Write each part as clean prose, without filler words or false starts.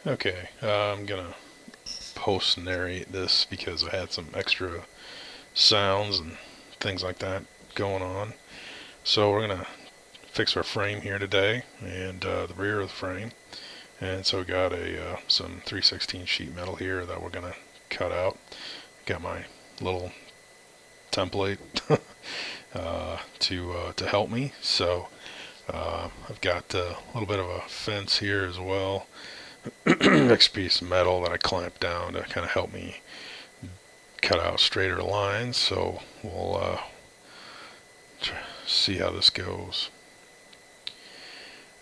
Okay, I'm gonna post narrate this because I had some extra sounds and things like that going on. So we're gonna fix our frame here today and the rear of the frame. And so we got some 316 sheet metal here that we're gonna cut out. Got my little template to help me. So I've got a little bit of a fence here as well. Next piece of metal that I clamped down to kind of help me cut out straighter lines. So we'll see how this goes.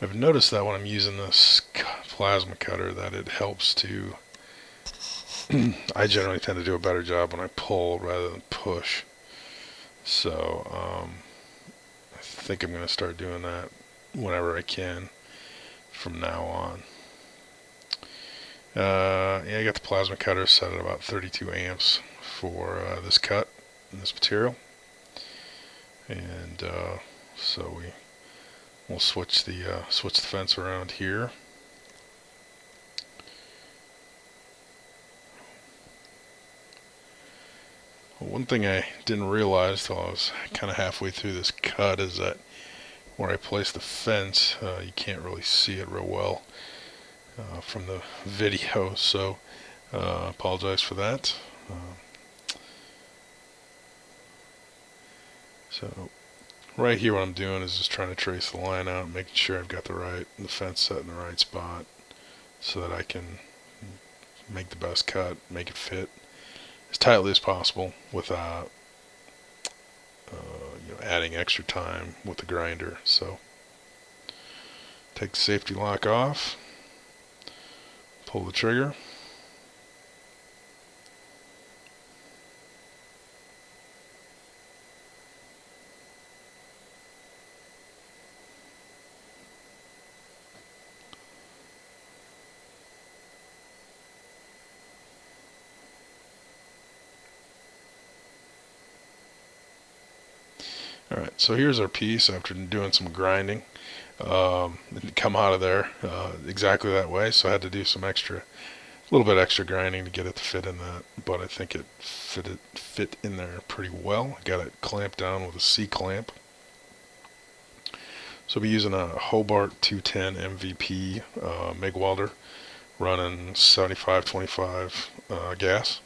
I've noticed that when I'm using this plasma cutter that it helps to I generally tend to do a better job when I pull rather than push. So I think I'm going to start doing that whenever I can from now on. Yeah, I got the plasma cutter set at about 32 amps for this cut and this material. And so we'll switch the fence around here. One thing I didn't realize till I was kind of halfway through this cut is that where I place the fence, you can't really see it real well from the video, so apologize for that. So right here what I'm doing is just trying to trace the line out, making sure I've got the fence set in the right spot so that I can make the best cut, make it fit as tightly as possible without adding extra time with the grinder. So take the safety lock off, pull the trigger. Alright, so here's our piece after doing some grinding. It didn't come out of there exactly that way, so I had to do a little bit extra grinding to get it to fit in that, but I think it fit in there pretty well. I got it clamped down with a C-clamp. So I'll be using a Hobart 210 MVP MIG welder running 75-25 gas.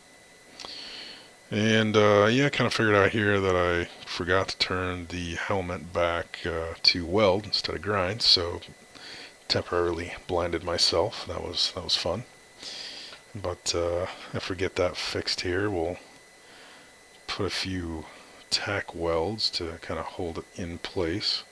And yeah, I kind of figured out here that I forgot to turn the helmet back to weld instead of grind, so temporarily blinded myself. That was fun. But after we get that fixed here, we'll put a few tack welds to kind of hold it in place.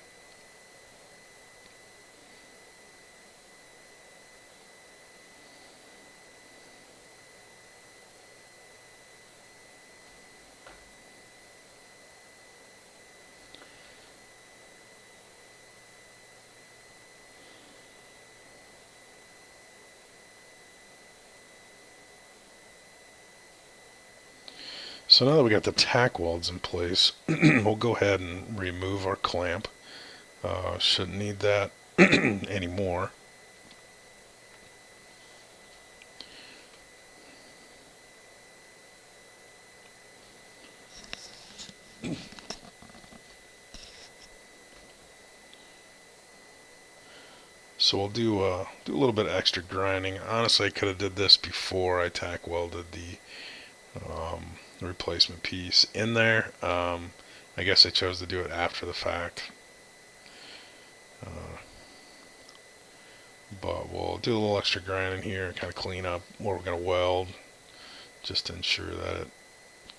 So now that we got the tack welds in place, we'll go ahead and remove our clamp. Shouldn't need that anymore. So we'll do a little bit of extra grinding. Honestly, I could have did this before I tack welded the replacement piece in there. I guess I chose to do it after the fact. But we'll do a little extra grinding here and kind of clean up where we're going to weld, just to ensure that it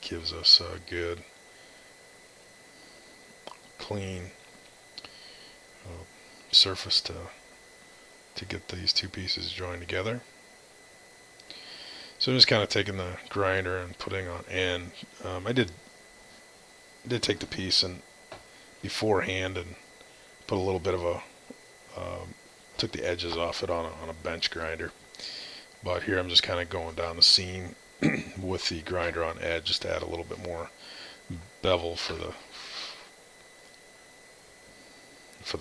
gives us a good, clean surface to get these two pieces joined together. So I'm just kind of taking the grinder and putting on end. I did take the piece and beforehand and put a little bit of a took the edges off it on a bench grinder. But here I'm just kind of going down the seam with the grinder on edge just to add a little bit more bevel for the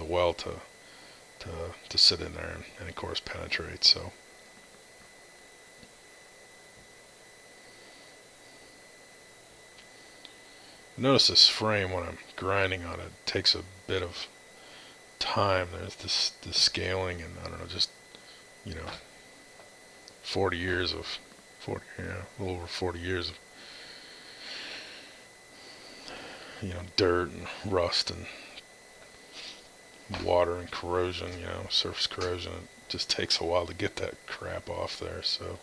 weld to sit in there and of course penetrate. So notice this frame when I'm grinding on it takes a bit of time. There's this scaling, and I don't know, just, you know, 40 years of 40, yeah, a little over 40 years of, you know, dirt and rust and water and corrosion, you know, surface corrosion. It just takes a while to get that crap off there. So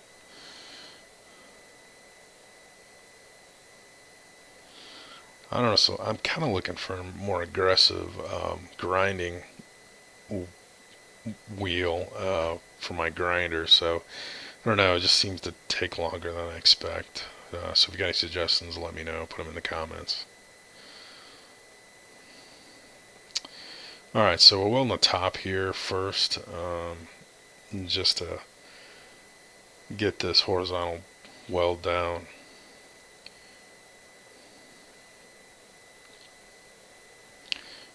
I don't know. So I'm kind of looking for a more aggressive grinding wheel for my grinder. So I don't know. It just seems to take longer than I expect. So if you got any suggestions, let me know. Put them in the comments. Alright, so we're welding the top here first, just to get this horizontal weld down.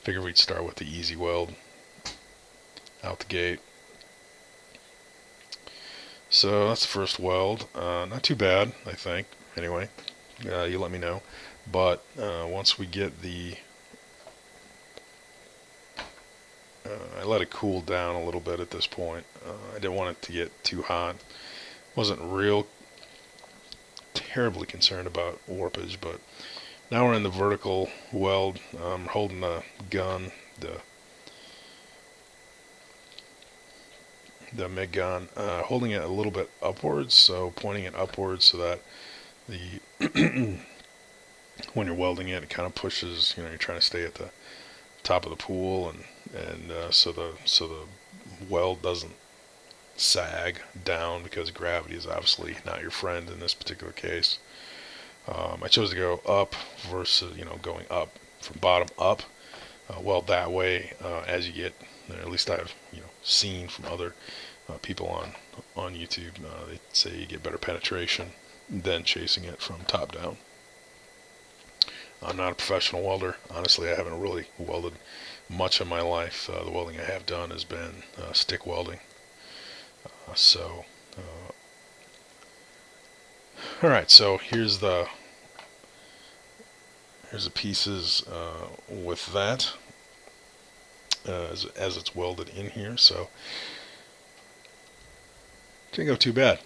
Figure we'd start with the easy weld out the gate. So that's the first weld. Not too bad, I think. Anyway, you let me know. But once we get the I let it cool down a little bit at this point. I didn't want it to get too hot. Wasn't real terribly concerned about warpage, but now we're in the vertical weld. I'm holding the gun, the MIG gun, holding it a little bit upwards, so pointing it upwards so that the when you're welding it, it kind of pushes. You know, you're trying to stay at the top of the pool, and so the weld doesn't sag down, because gravity is obviously not your friend in this particular case. I chose to go up versus, you know, going up from bottom up. Weld that way as you get, at least I've, you know, seen from other people on YouTube. They say you get better penetration than chasing it from top down. I'm not a professional welder. Honestly, I haven't really welded much of my life. The welding I have done has been stick welding. Alright, so here's the pieces with that as it's welded in here. So didn't go too bad.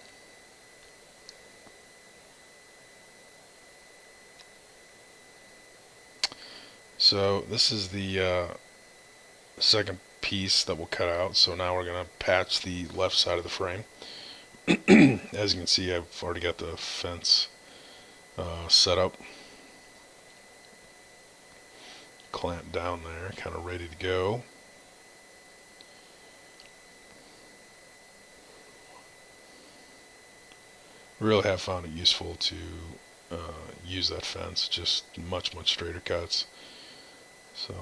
So this is the second piece that we'll cut out. So now we're going to patch the left side of the frame. As you can see, I've already got the fence set up, clamped down there, kind of ready to go. Really have found it useful to use that fence, just much straighter cuts. So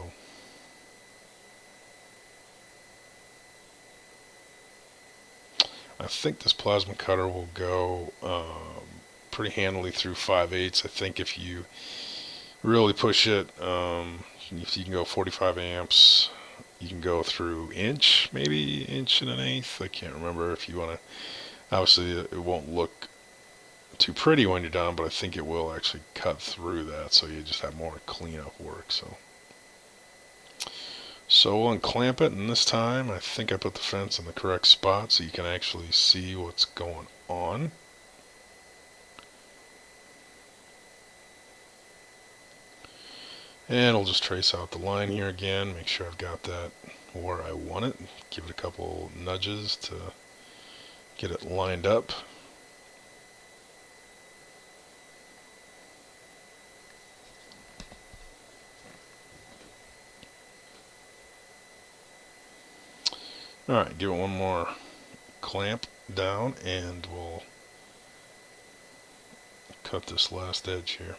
I think this plasma cutter will go pretty handily through 5/8. I think if you really push it, if you can go 45 amps, you can go through inch, maybe inch and an eighth. I can't remember. If you want to, obviously it won't look too pretty when you're done, but I think it will actually cut through that, so you just have more cleanup work. So we'll unclamp it, and this time I think I put the fence in the correct spot so you can actually see what's going on. And I'll just trace out the line here again, make sure I've got that where I want it. Give it a couple nudges to get it lined up. Alright, give it one more clamp down and we'll cut this last edge here.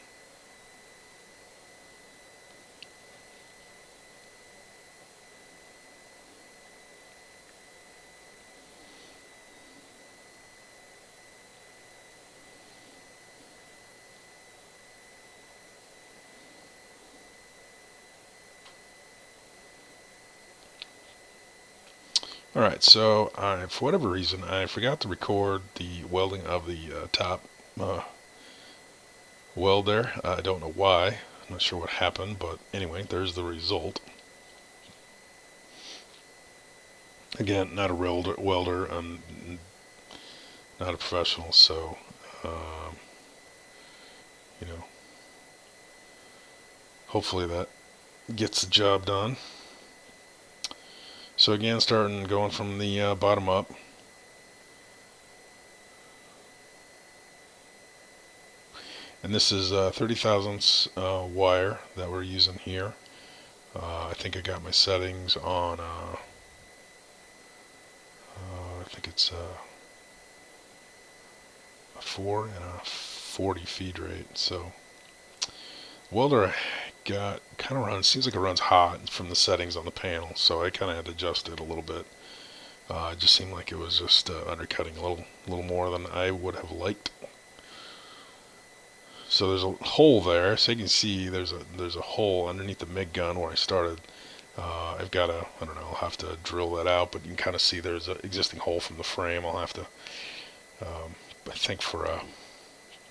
Alright, so for whatever reason, I forgot to record the welding of the top weld there. I don't know why. I'm not sure what happened, but anyway, there's the result. Again, not a welder. I'm not a professional, so um, you know, hopefully that gets the job done. So again, starting going from the bottom up. And this is 30 thousandths wire that we're using here. I think I got my settings on, I think it's a 4 and a 40 feed rate. So welder I got kind of runs, seems like it runs hot from the settings on the panel. So I kind of had to adjust it a little bit. It just seemed like it was just undercutting a little more than I would have liked. So there's a hole there, so you can see there's a hole underneath the MIG gun where I started. I've got to, I don't know, I'll have to drill that out, but you can kind of see there's an existing hole from the frame. I'll have to, I think for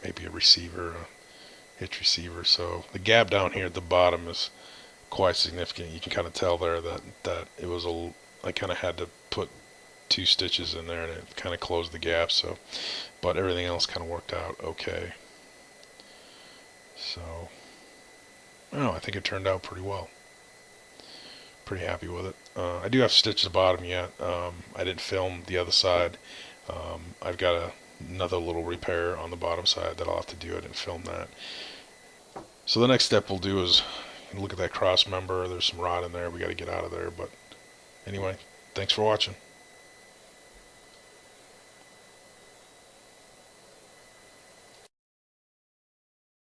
maybe a receiver, a hitch receiver. So the gap down here at the bottom is quite significant. You can kind of tell there that it was I kind of had to put 2 stitches in there and it kind of closed the gap. So, but everything else kind of worked out okay. So, I don't know, I think it turned out pretty well. Pretty happy with it. I do have to stitch the bottom yet. I didn't film the other side. I've got another little repair on the bottom side that I'll have to do. I didn't film that. So the next step we'll do is look at that cross member. There's some rod in there. We got to get out of there. But anyway, thanks for watching.